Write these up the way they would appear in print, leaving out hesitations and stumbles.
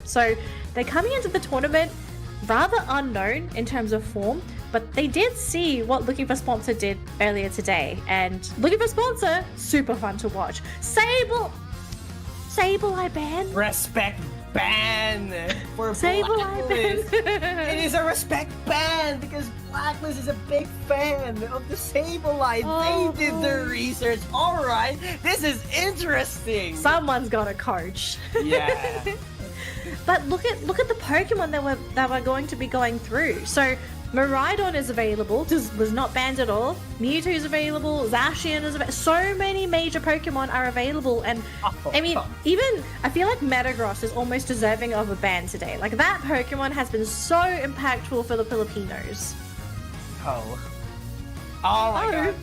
So they're coming into the tournament rather unknown in terms of form, but they did see what Looking for Sponsor did earlier today, and Looking for Sponsor, super fun to watch. Sable, I ban. Respect ban for Sable, I Blacklist. ban. It is a respect ban because Blacklist is a big fan of the Sableye. Oh, They did their research. All right, this is interesting. Someone's got a coach. Yeah. But look at the Pokemon that we're going to be going through. So Miraidon is available, was not banned at all. Mewtwo is available, Zacian is available. So many major Pokemon are available, and I mean, even I feel like Metagross is almost deserving of a ban today. Like, that Pokemon has been so impactful for the Filipinos. Oh my god.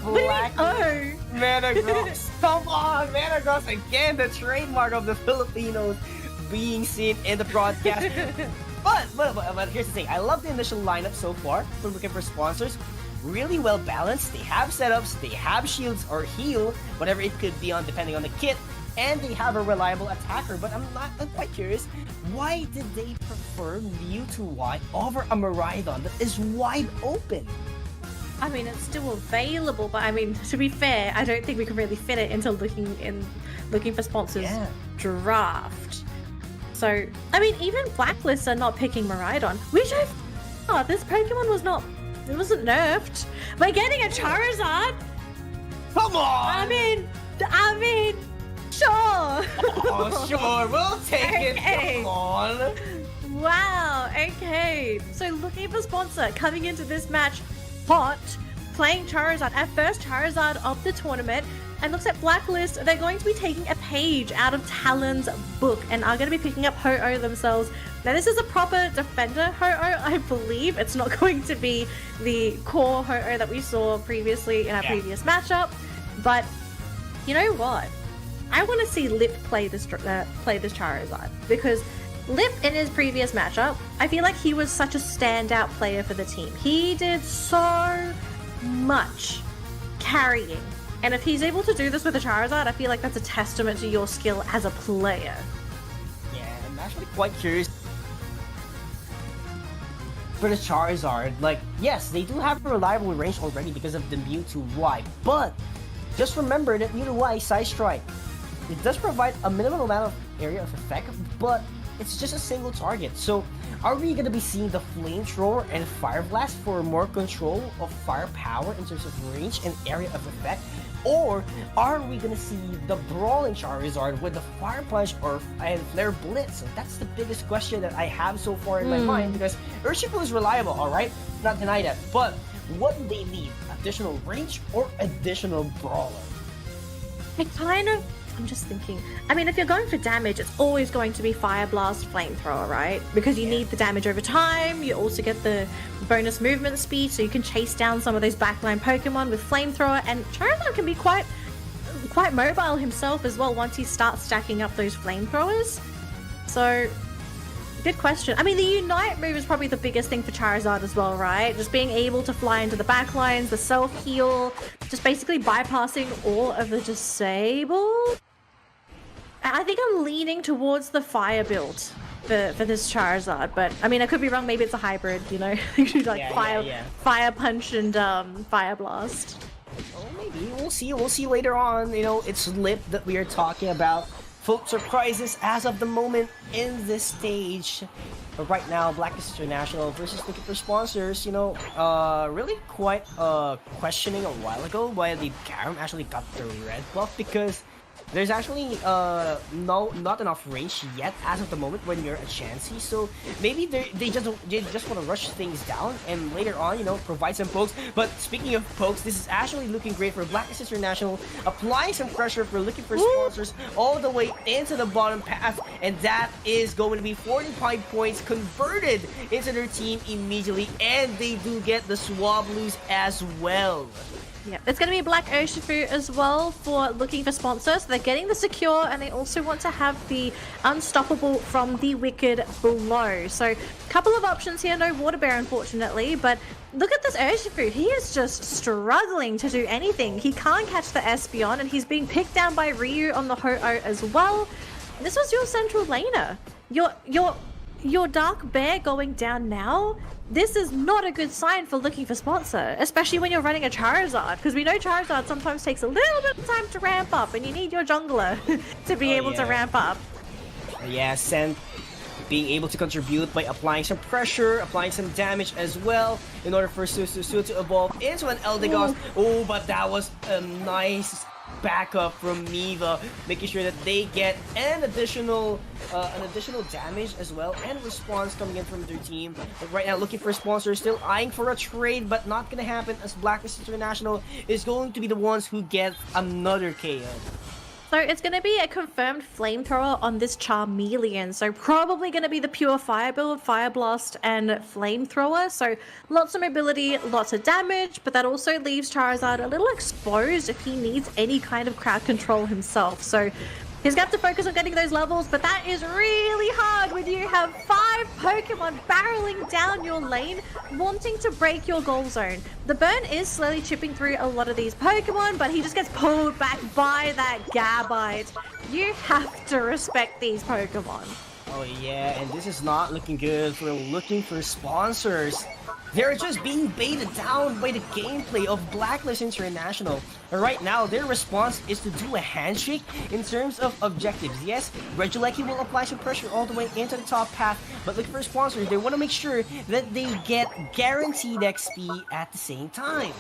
What do you mean, Metagross. Come on, Metagross again, the trademark of the Filipinos being seen in the broadcast. But here's the thing. I love the initial lineup so far for Looking for Sponsors. Really well balanced. They have setups, they have shields or heal, whatever it could be on depending on the kit, and they have a reliable attacker. But I'm quite curious, why did they prefer Mewtwo Y over a Miraidon that is wide open? I mean, it's still available, but I mean, to be fair, I don't think we can really fit it into Looking for Sponsors draft. So, I mean, even Blacklist are not picking Miraidon, which this Pokemon wasn't nerfed. We're getting a Charizard. Come on! I mean, sure. Oh, sure, we'll take Okay. it. Come on. Wow, okay. So Looking for Sponsor coming into this match hot, playing Charizard, our first Charizard of the tournament. And looks at Blacklist, they're going to be taking a page out of Talon's book and are going to be picking up Ho-Oh themselves. Now, this is a proper defender Ho-Oh, I believe. It's not going to be the core Ho-Oh that we saw previously in our previous matchup. But you know what? I want to see Lip play this Charizard, because Lip in his previous matchup, I feel like he was such a standout player for the team. He did so much carrying. And if he's able to do this with a Charizard, I feel like that's a testament to your skill as a player. Yeah, I'm actually quite curious for the Charizard. Like, yes, they do have a reliable range already because of the Mewtwo Y, but just remember that Mewtwo Y Side Strike. It does provide a minimal amount of area of effect, but it's just a single target. So, are we going to be seeing the Flamethrower and Fire Blast for more control of firepower in terms of range and area of effect? Or are we going to see the Brawling Charizard with the Fire Punch and Flare Blitz? So that's the biggest question that I have so far in my mind, because Urshifu is reliable, alright? Not deny that. But what do they need? Additional range or additional Brawler? I'm just thinking. I mean, if you're going for damage, it's always going to be Fire Blast, Flamethrower, right? Because you need the damage over time. You also get the bonus movement speed, so you can chase down some of those backline Pokemon with Flamethrower. And Charizard can be quite mobile himself as well once he starts stacking up those Flamethrowers. So, good question. I mean, the Unite move is probably the biggest thing for Charizard as well, right? Just being able to fly into the backlines, the self-heal, just basically bypassing all of the Disable. I think I'm leaning towards the Fire build for this Charizard, but I mean, I could be wrong. Maybe it's a hybrid, you know? Fire Punch and Fire Blast. Oh, maybe. We'll see later on. You know, it's Lip that we are talking about. Full surprises as of the moment in this stage. But right now, Blacklist International versus Looking for Sponsors, you know, really quite questioning a while ago why the Garam actually got the red buff, because there's actually not enough range yet as of the moment when you're a Chansey, so maybe they just want to rush things down and later on, you know, provide some pokes. But speaking of pokes, this is actually looking great for Blacklist International, applying some pressure for Looking for Sponsors all the way into the bottom path, and that is going to be 45 points converted into their team immediately, and they do get the Swablues as well. Yeah, there's going to be a Black Urshifu as well for Looking for Sponsors. So they're getting the secure, and they also want to have the unstoppable from the Wicked below. So a couple of options here. No Water Bear, unfortunately, but look at this Urshifu. He is just struggling to do anything. He can't catch the Espeon, and he's being picked down by Ryu on the Ho-Oh as well. This was your central laner. your Dark Bear going down now, this is not a good sign for looking for sponsor, especially when you're running a Charizard, because we know Charizard sometimes takes a little bit of time to ramp up, and you need your jungler to be able to ramp up. Yeah, Sen being able to contribute by applying some pressure, applying some damage as well, in order for Su to evolve into an Eldegoss. Oh, but that was a nice backup from Miva, making sure that they get an additional damage as well, and response coming in from their team. But right now, looking for a sponsor, still eyeing for a trade, but not gonna happen, as Blacklist International is going to be the ones who get another KO. So it's going to be a confirmed flamethrower on this Charmeleon. So probably going to be the pure fire build, Fire Blast and flamethrower. So lots of mobility, lots of damage, but that also leaves Charizard a little exposed if he needs any kind of crowd control himself. So he's got to focus on getting those levels, but that is really hard when you have 5 Pokemon barreling down your lane, wanting to break your goal zone. The burn is slowly chipping through a lot of these Pokemon, but he just gets pulled back by that Gabite. You have to respect these Pokemon. Oh yeah, and this is not looking good for looking for sponsors. They're just being baited down by the gameplay of Blacklist International. And right now, their response is to do a handshake in terms of objectives. Yes, Regieleki will apply some pressure all the way into the top path, but looking for sponsors, they want to make sure that they get guaranteed XP at the same time.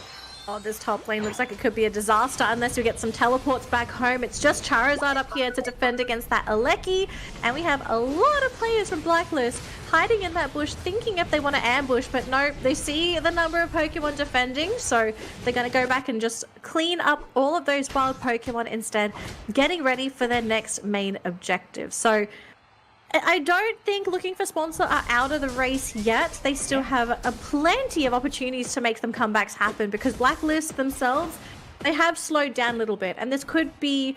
Oh, this top lane looks like it could be a disaster unless we get some teleports back home. It's just Charizard up here to defend against that Aleki. And we have a lot of players from Blacklist hiding in that bush, thinking if they want to ambush. But no, they see the number of Pokemon defending. So they're going to go back and just clean up all of those wild Pokemon instead, getting ready for their next main objective. So I don't think looking for sponsor are out of the race yet. They still have a plenty of opportunities to make some comebacks happen, because Blacklist themselves, they have slowed down a little bit, and this could be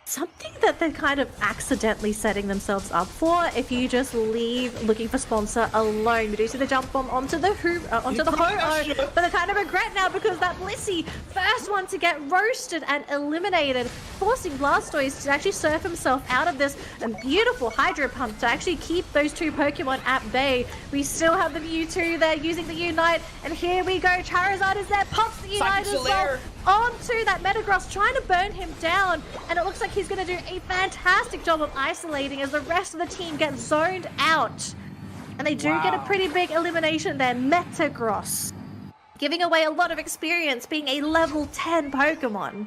something that they're kind of accidentally setting themselves up for if you just leave looking for sponsor alone. We do see the jump bomb onto the Ho-Oh, but they kind of regret now, because that Blissey, first one to get roasted and eliminated, forcing Blastoise to actually surf himself out of this, and beautiful Hydro Pump to actually keep those 2 Pokemon at bay. We still have the Mewtwo there using the Unite, and here we go. Charizard is there, pops the Unite as well onto that Metagross, trying to burn him down, and it looks like he's going to do a fantastic job of isolating as the rest of the team get zoned out. And they do get a pretty big elimination there. Metagross giving away a lot of experience, being a level 10 Pokemon.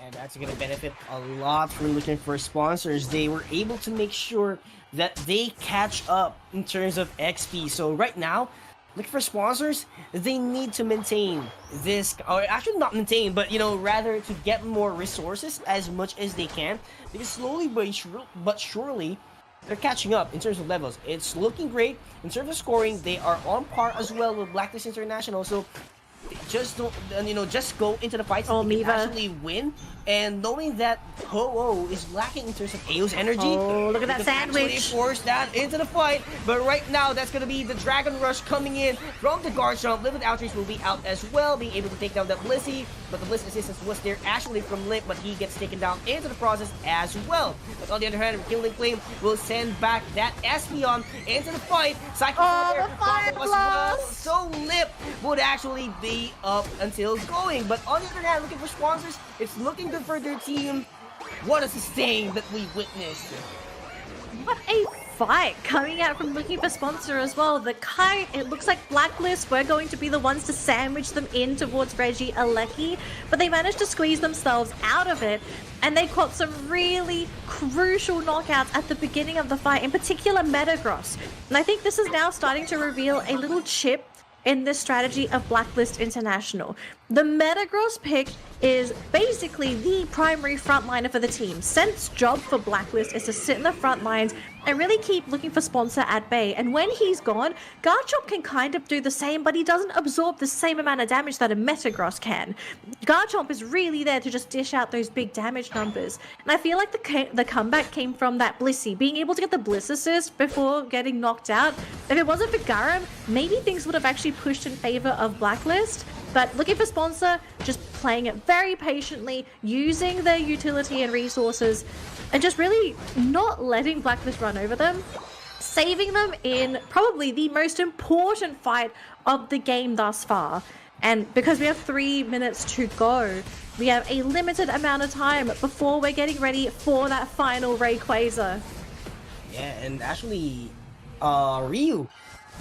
And that's going to benefit a lot for looking for sponsors. They were able to make sure that they catch up in terms of XP. So right now, looking for sponsors, they need to maintain this, or actually not maintain, but rather to get more resources as much as they can, because slowly but surely they're catching up in terms of levels. It's looking great in terms of scoring. They are on par as well with Blacklist International, so just don't, just go into the fights and actually win. And knowing that Ho-Oh is lacking in terms of AO's energy, look at that sandwich. Force that into the fight. But right now, that's going to be the Dragon Rush coming in from the guard jump. Live with Outreach will be out as well, being able to take down that Blissey. But the Bliss assistance was there actually from Lip, but he gets taken down into the process as well. But on the other hand, Killing Flame will send back that Espeon into the fight. Cycle the Fire Blast! So Lip would actually be up until going. But on the other hand, looking for sponsors, it's looking good for their team. What a sustain that we witnessed. What a fight coming out from looking for sponsor as well. The kite, it looks like Blacklist were going to be the ones to sandwich them in towards Regieleki, but they managed to squeeze themselves out of it, and they caught some really crucial knockouts at the beginning of the fight, in particular Metagross. And I think this is now starting to reveal a little chip in this strategy of Blacklist International. The Metagross pick is basically the primary frontliner for the team. Sent's job for Blacklist is to sit in the front lines and really keep looking for sponsor at bay. And when he's gone, Garchomp can kind of do the same, but he doesn't absorb the same amount of damage that a Metagross can. Garchomp is really there to just dish out those big damage numbers. And I feel like the comeback came from that Blissey, being able to get the Bliss assist before getting knocked out. If it wasn't for Garam, maybe things would have actually pushed in favor of Blacklist. But looking for sponsor, just playing it very patiently, using their utility and resources, and just really not letting Blacklist run over them, saving them in probably the most important fight of the game thus far. And because we have 3 minutes to go, we have a limited amount of time before we're getting ready for that final Rayquaza. Yeah, and actually, Ryu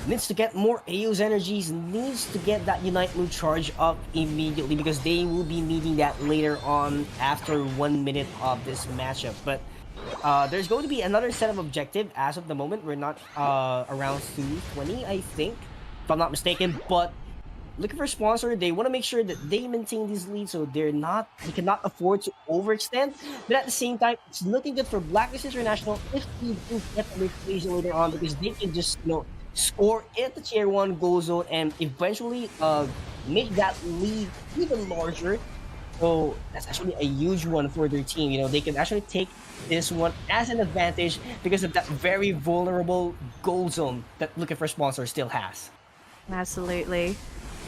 needs to get more Ao's energies, needs to get that Unite move charge up immediately because they will be needing that later on after 1 minute of this matchup. But there's going to be another set of objective as of the moment. We're not around 220, I think, if I'm not mistaken, but looking for a sponsor, they want to make sure that they maintain this lead so they cannot afford to overextend. But at the same time, it's looking good for Blacklist International if they do get the equation later on because they can just, score at the tier 1 goal zone and eventually make that lead even larger. So that's actually a huge one for their team. They can actually take this one as an advantage because of that very vulnerable goal zone that looking for sponsor still has. Absolutely.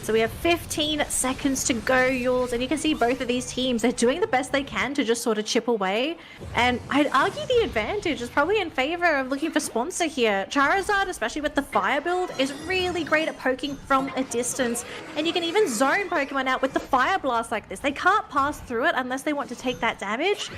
So we have 15 seconds to go, Yules, and you can see both of these teams, they're doing the best they can to just sort of chip away. And I'd argue the advantage is probably in favor of looking for sponsor here. Charizard, especially with the fire build, is really great at poking from a distance. And you can even zone Pokemon out with the fire blast like this. They can't pass through it unless they want to take that damage.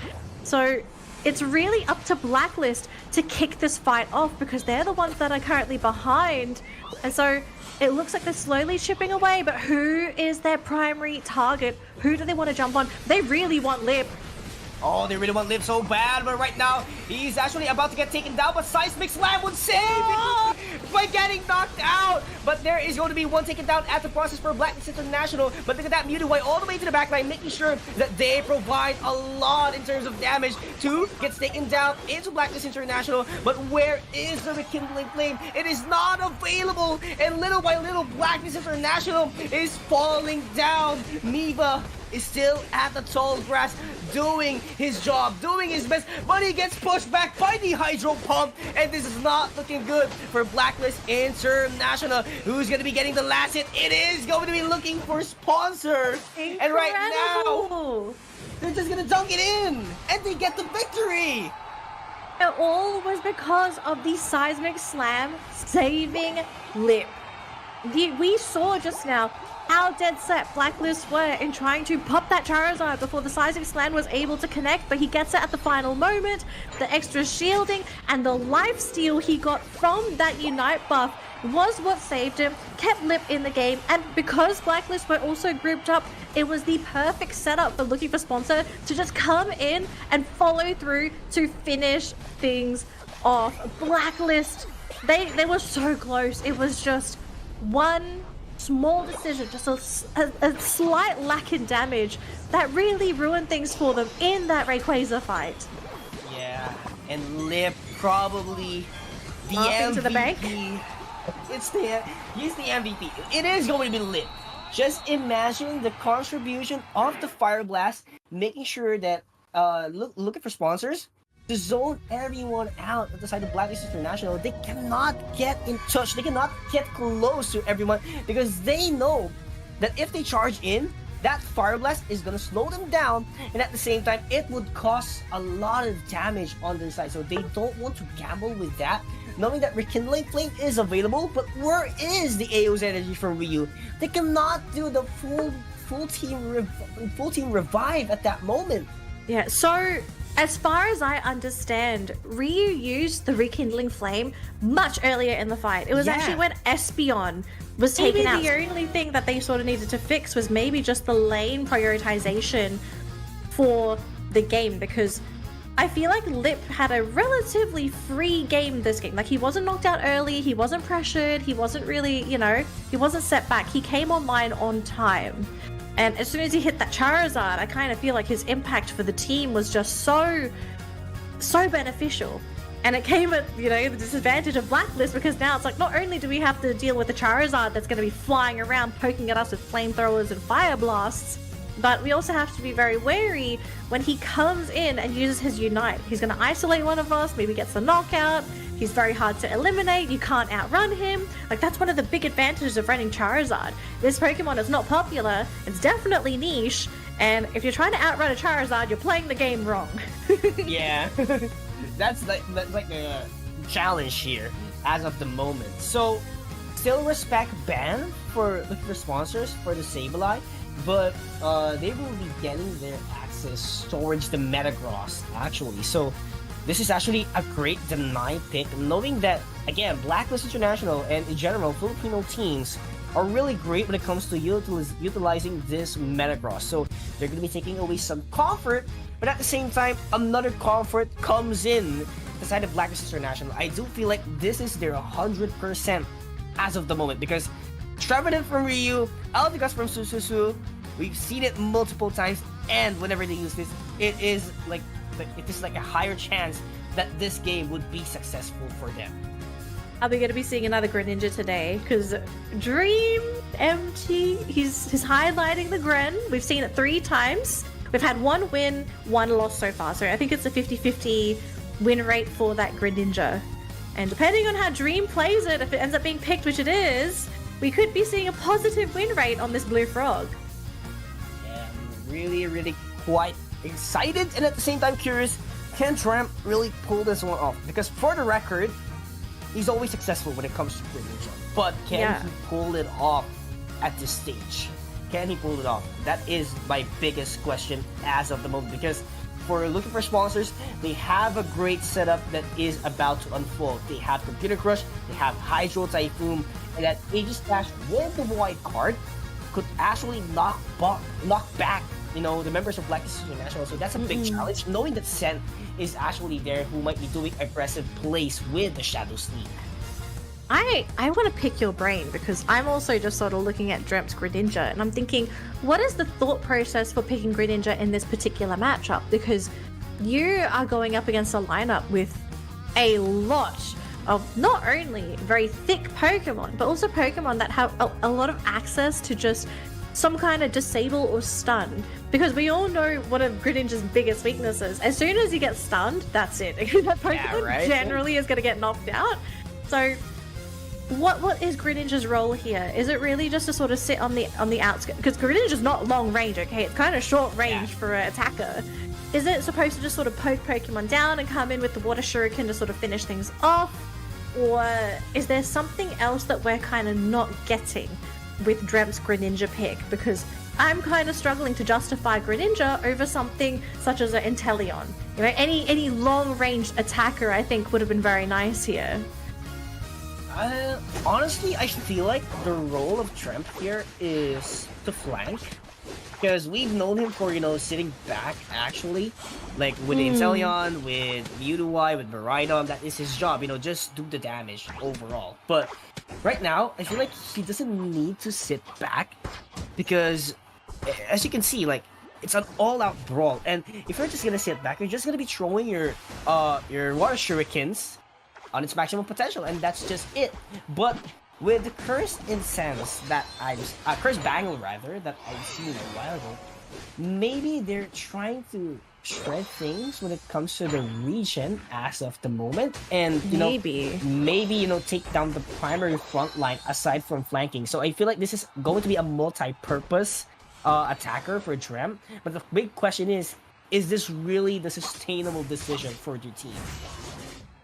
So it's really up to Blacklist to kick this fight off because they're the ones that are currently behind. And so it looks like they're slowly chipping away, but who is their primary target? Who do they want to jump on? They really want Lip. Oh, they really want Liv so bad, but right now, he's actually about to get taken down, but Seismic Slam would save by getting knocked out. But there is going to be one taken down at the process for Blacklist International. But look at that Mewtwo all the way to the back line, making sure that they provide a lot in terms of damage. 2 gets taken down into Blacklist International, but where is the Rekindling Flame? It is not available, and little by little, Blacklist International is falling down. Miva is still at the tall grass doing his job, doing his best, but he gets pushed back by the Hydro Pump, and this is not looking good for Blacklist International. Who's going to be getting the last hit? It is going to be looking for sponsor. Incredible. And right now, they're just going to dunk it in, and they get the victory. It all was because of the Seismic Slam saving Lip. We saw just now how dead set Blacklist were in trying to pop that Charizard before the Seismic Slam was able to connect, but he gets it at the final moment. The extra shielding and the lifesteal he got from that Unite buff was what saved him, kept Lip in the game, and because Blacklist were also grouped up, it was the perfect setup for looking for sponsor to just come in and follow through to finish things off. Blacklist, they were so close. It was just one small decision, just a slight lack in damage that really ruined things for them in that Rayquaza fight. Yeah, and Lip probably the MVP. To the bank. He's the MVP. It is going to be Lip. Just imagine the contribution of the Fire Blast, making sure that looking for sponsors to zone everyone out at the side of Blacklist International. They cannot get in touch. They cannot get close to everyone because they know that if they charge in, that Fire Blast is going to slow them down, and at the same time, it would cause a lot of damage on their side. So they don't want to gamble with that, knowing that Rekindling Flame is available, but where is the Ao's energy from Ryu? They cannot do the full team revive at that moment. Yeah, so as far as I understand, Ryu used the Rekindling Flame much earlier in the fight. It was actually when Espeon was taken out. The only thing that they sort of needed to fix was maybe just the lane prioritization for the game, because I feel like Lip had a relatively free game this game. Like, he wasn't knocked out early, he wasn't pressured, he wasn't really, he wasn't set back. He came online on time. And as soon as he hit that Charizard, I kind of feel like his impact for the team was just so beneficial. And it came at, the disadvantage of Blacklist, because now it's like, not only do we have to deal with the Charizard that's going to be flying around poking at us with flamethrowers and fire blasts, but we also have to be very wary when he comes in and uses his Unite. He's going to isolate one of us, maybe gets a knockout, He's very hard to eliminate. You can't outrun him. Like, that's one of the big advantages of running Charizard. This Pokemon is not popular. It's definitely niche. And if you're trying to outrun a Charizard, you're playing the game wrong. Yeah, that's like a challenge here as of the moment. So, still respect ban for looking for sponsors for the Sableye, but they will be getting their access towards the Metagross actually. So, this is actually a great deny pick, knowing that again, Blacklist International and in general Filipino teams are really great when it comes to utilizing this Metagross. So they're going to be taking away some comfort, but at the same time, another comfort comes in the side of Blacklist International. I do feel like this is their 100% as of the moment, because Trevenant from Ryu, Aldigas from Sususu, we've seen it multiple times, and whenever they use this, it is like a higher chance that this game would be successful for them. Are we going to be seeing another Greninja today? Because Dream MT, he's highlighting the Gren. We've seen it 3 times. We've had 1 win, 1 loss so far. So I think it's a 50-50 win rate for that Greninja. And depending on how Dream plays it, if it ends up being picked, which it is, we could be seeing a positive win rate on this Blue Frog. Yeah, I'm really quite excited and at the same time curious, can Tramp really pull this one off? Because for the record, he's always successful when it comes to Greninja, but can he pull it off at this stage? Can he pull it off? That is my biggest question as of the moment, because for looking for sponsors, they have a great setup that is about to unfold. They have Computer Crush, they have Hydro Typhoon, and that Aegis Dash with the white card could actually knock back, you know, the members of Blacklist International. So that's a big challenge, knowing that Sen is actually there, who might be doing aggressive plays with the Shadow Sneak. I want to pick your brain, because I'm also just sort of looking at Dremp's Greninja and I'm thinking, what is the thought process for picking Greninja in this particular matchup? Because you are going up against a lineup with a lot of not only very thick Pokemon, but also Pokemon that have a lot of access to just some kind of disable or stun. Because we all know one of Greninja's biggest weaknesses. As soon as he gets stunned, that's it. That Pokemon generally is going to get knocked out. So what is Greninja's role here? Is it really just to sort of sit on the outskirts? Because Greninja's not long range, okay? It's kind of short range for an attacker. Is it supposed to just sort of poke Pokemon down and come in with the Water Shuriken to sort of finish things off? Or is there something else that we're kind of not getting with Dremp's Greninja pick? Because I'm kind of struggling to justify Greninja over something such as an Inteleon. You know, any long-range attacker I think would have been very nice here. Honestly, I feel like the role of Tremp here is to flank, because we've known him for, you know, sitting back actually, like with Inteleon, with Mewtwo, with Miraidon. That is his job, you know, just do the damage overall. But right now, I feel like he doesn't need to sit back, because as you can see, like, it's an all-out brawl, and if you're just gonna sit back, you're just gonna be throwing your Water Shurikens on its maximum potential, and that's just it. But with the Cursed Incense that Cursed Bangle rather, that I've seen a while ago, maybe they're trying to shred things when it comes to the region as of the moment, and maybe take down the primary front line aside from flanking. So I feel like this is going to be a multi-purpose attacker for Drem. But the big question is this really the sustainable decision for your team?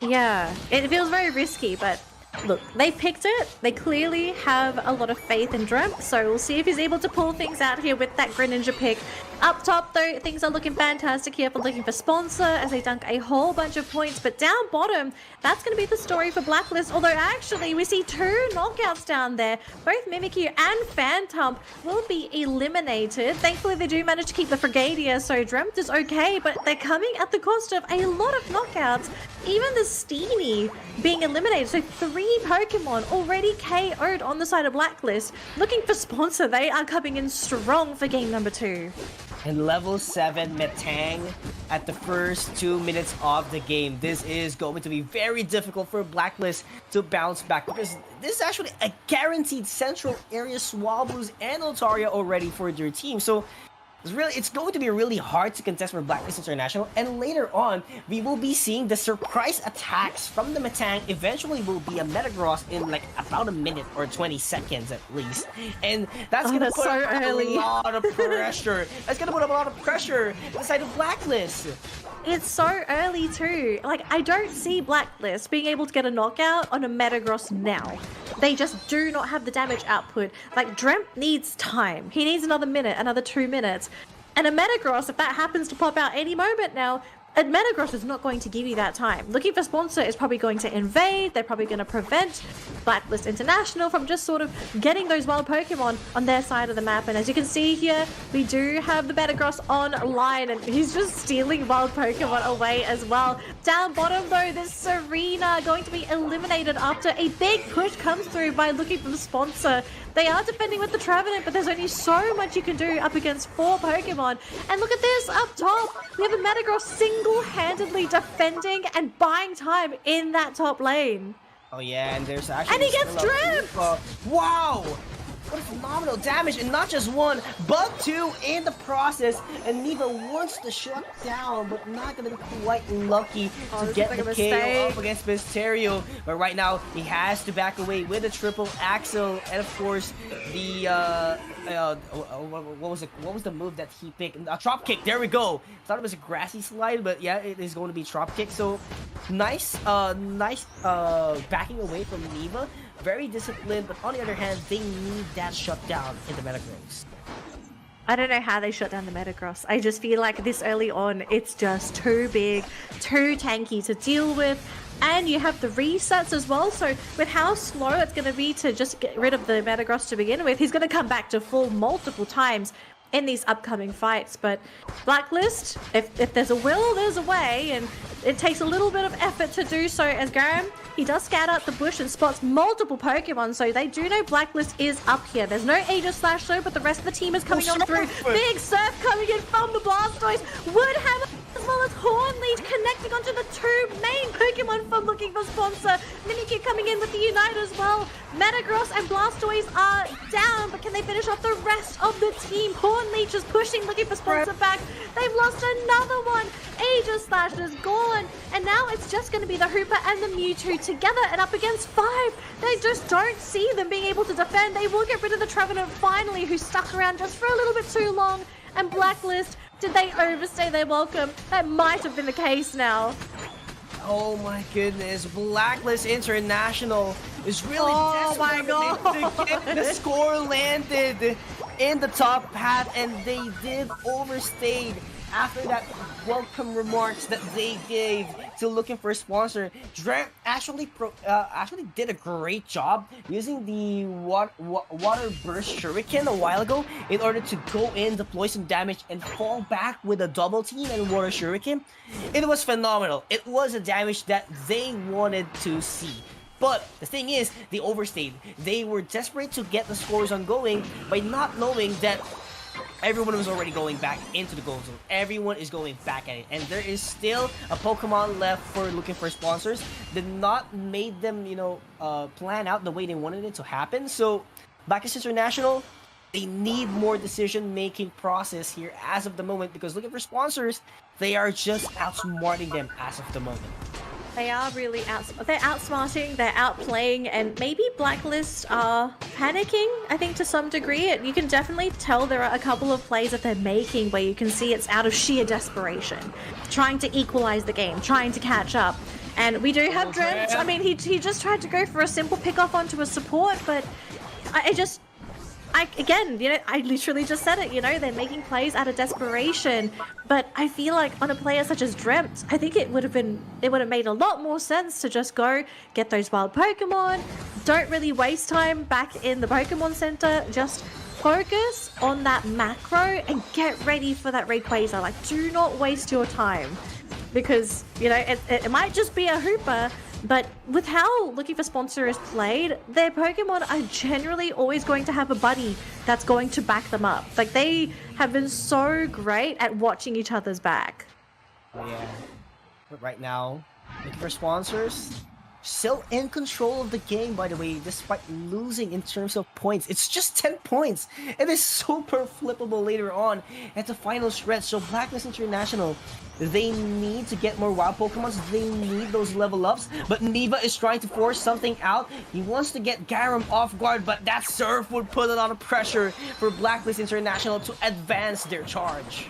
Yeah, it feels very risky, but look, they picked it. They clearly have a lot of faith in Dremp, so we'll see if he's able to pull things out here with that Greninja pick. Up top, though, things are looking fantastic here for looking for sponsor as they dunk a whole bunch of points. But down bottom, that's going to be the story for Blacklist. Although, actually, we see 2 knockouts down there. Both Mimikyu and Phantom will be eliminated. Thankfully, they do manage to keep the Fragadia, so Dremt is okay. But they're coming at the cost of a lot of knockouts. Even the Steenie being eliminated. So 3 Pokemon already KO'd on the side of Blacklist. Looking for sponsor, they are coming in strong for game number 2. And level 7 Metang at the first 2 minutes of the game. This is going to be very difficult for Blacklist to bounce back, because this is actually a guaranteed central area Swablues and Altaria already for their team. So It's going to be really hard to contest for Blacklist International, and later on, we will be seeing the surprise attacks from the Matang. Eventually, will be a Metagross in like about a minute or 20 seconds at least, and that's gonna put so a early. lot of pressure. That's gonna put a lot of pressure inside of Blacklist. It's so early too. Like, I don't see Blacklist being able to get a knockout on a Metagross now. They just do not have the damage output. Like, Dremt needs time. He needs another minute, another 2 minutes. And a Metagross, if that happens to pop out any moment now, a Metagross is not going to give you that time. Looking for Sponsor is probably going to invade. They're probably going to prevent Blacklist International from just sort of getting those wild Pokemon on their side of the map. And as you can see here, we do have the Metagross online, and he's just stealing wild Pokemon away as well. Down bottom though, this Serena going to be eliminated after a big push comes through by Looking for the Sponsor. They are defending with the Trevenant, but there's only so much you can do up against 4 Pokemon. And look at this, up top, we have a Metagross single-handedly defending and buying time in that top lane. Oh yeah, and there's actually... And he gets Dremt! Wow! What phenomenal damage, and not just one, but 2 in the process. And Neva wants to shut down, but not gonna be quite lucky to get the KO up against Mysterio. But right now, he has to back away with a triple axle, and of course, the what was the move that he picked? A drop kick. There we go. Thought it was a grassy slide, but yeah, it is going to be drop kick. So nice backing away from Neva. Very disciplined, but on the other hand, they need that shutdown in the Metagross. I don't know how they shut down the Metagross. I just feel like this early on, it's just too big, too tanky to deal with. And you have the resets as well, so with how slow it's going to be to just get rid of the Metagross to begin with, he's going to come back to full multiple times in these upcoming fights. But Blacklist, if there's a will, there's a way, and it takes a little bit of effort to do so. As Graham, he does scout out the bush and spots multiple Pokemon, so they do know Blacklist is up here. There's no Aegis Slash though, but the rest of the team is coming on through. Big Surf coming in from the Blastoise. Woodhammer as well as Hornlead connecting onto the 2 main Pokemon from Looking for Sponsor. Mimikyu coming in with the Unite as well. Metagross and Blastoise are down, but can they finish off the rest of the team? Hornlead just pushing Looking for Sponsor back. They've lost another one. Aegis Slash is gone, and now it's just going to be the Hooper and the Mewtwo together and up against 5. They just don't see them being able to defend. They will get rid of the Trevenant finally, who stuck around just for a little bit too long. And Blacklist, did they overstay their welcome? That might have been the case now. Oh my goodness, Blacklist International is really desperate to get the score landed in the top path, and they did overstay after that welcome remarks that they gave to Looking for a Sponsor. Dremt actually did a great job using the water burst shuriken a while ago in order to go in, deploy some damage, and fall back with a double team and water shuriken. It was phenomenal. It was a damage that they wanted to see. But the thing is, they overstayed. They were desperate to get the scores ongoing by not knowing that everyone was already going back into the gold zone. Everyone is going back at it. And there is still a Pokemon left for Looking for Sponsors. Did not made them, plan out the way they wanted it to happen. So, Blacklist International, they need more decision-making process here as of the moment, because Looking for Sponsors, they are just outsmarting them as of the moment. They are really they're outsmarting, they're outplaying, and maybe Blacklist are panicking, I think, to some degree. You can definitely tell there are a couple of plays that they're making where you can see it's out of sheer desperation, trying to equalize the game, trying to catch up. And we do have Dremt. I mean, he just tried to go for a simple pick-off onto a support, but again, I literally just said it, they're making plays out of desperation. But I feel like on a player such as Dremt, I think it would have made a lot more sense to just go get those wild Pokemon. Don't really waste time back in the Pokemon Center. Just focus on that macro and get ready for that Rayquaza. Like, do not waste your time. Because, it might just be a Hooper, but with how Looking for Sponsor is played, their Pokemon are generally always going to have a buddy that's going to back them up. Like, they have been so great at watching each other's back. Oh yeah. But right now, Looking for Sponsors, still in control of the game, by the way, despite losing in terms of points. It's just 10 points. It is super flippable later on at the final stretch. So Blacklist International, they need to get more wild Pokemons. They need those level ups. But Neva is trying to force something out. He wants to get Garam off guard, but that Surf would put a lot of pressure for Blacklist International to advance their charge.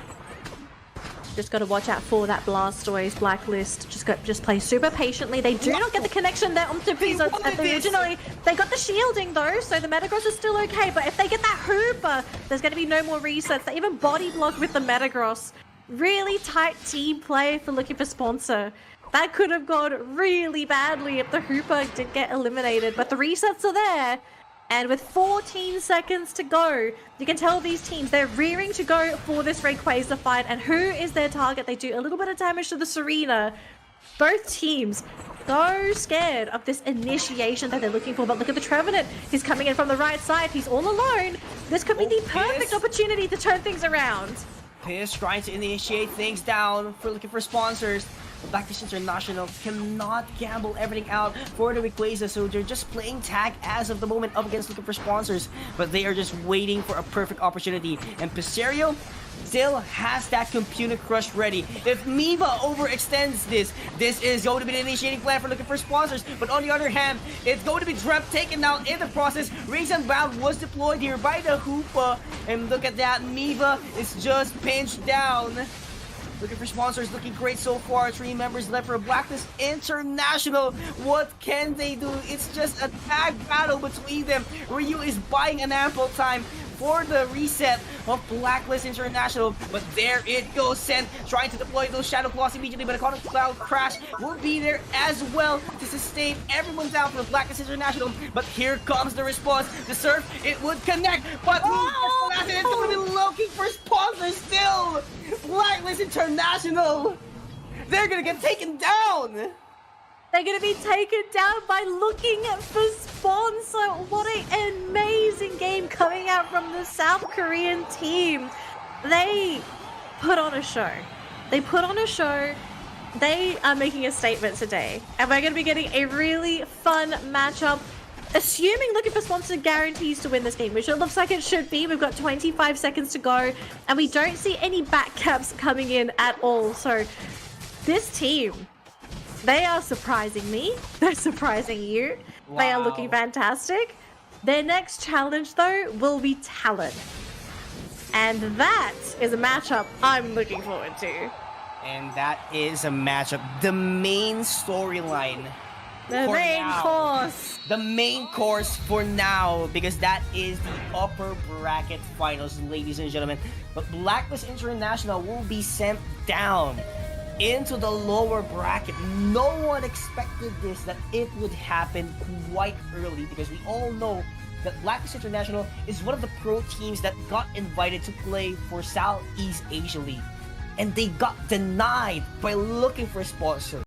Just got to watch out for that Blastoise. Blacklist just play super patiently. They do not get the connection there onto Pizza originally. They got the shielding though, so the Metagross is still okay. But if they get that Hooper, there's going to be no more resets. They even body block with the Metagross. Really tight team play for looking for sponsor. That could have gone really badly if the Hooper did get eliminated, but the resets are there. And with 14 seconds to go, you can tell these teams, they're rearing to go for this Rayquaza fight. And who is their target? They do a little bit of damage to the Serena. Both teams so scared of this initiation that they're looking for. But look at the Trevenant. He's coming in from the right side. He's all alone. This could be the perfect opportunity to turn things around. Piss trying to initiate things down for looking for sponsors. Blacklist International cannot gamble everything out for the Rayquaza, so they're just playing tag as of the moment up against looking for sponsors, but they are just waiting for a perfect opportunity. And Pizzerio still has that computer crush ready. If Neva overextends this is going to be the initiating plan for looking for sponsors, but on the other hand, it's going to be Drep taken out in the process. Reason Bound was deployed here by the Hoopa, and look at that, Neva is just pinched down. Looking for sponsors, looking great so far. 3 members left for Blacklist International. What can they do? It's just a tag battle between them. Ryu is buying an ample time for the reset of Blacklist International. But there it goes, Sen trying to deploy those Shadow Claws immediately, but a Cloud Crash will be there as well to sustain everyone down for Blacklist International. But here comes the response. The Surf, it would connect, but it's going to be looking for sponsors still. Blacklist International, they're going to get taken down. They're going to be taken down by looking for sponsor. What an amazing game coming out from the South Korean team. They put on a show. They put on a show. They are making a statement today. And we're going to be getting a really fun matchup. Assuming looking for sponsor guarantees to win this game, which it looks like it should be. We've got 25 seconds to go. And we don't see any back caps coming in at all. So this team, they are surprising me. They're surprising you. Wow. They are looking fantastic. Their next challenge, though, will be Talon. And that is a matchup I'm looking forward to. And that is a matchup. The main storyline. The main course. The main course for now, because that is the upper bracket finals, ladies and gentlemen. But Blacklist International will be sent down into the lower bracket. No one expected this, that it would happen quite early, because we all know that Blacklist International is one of the pro teams that got invited to play for Southeast Asia League. And they got denied by looking for a sponsor.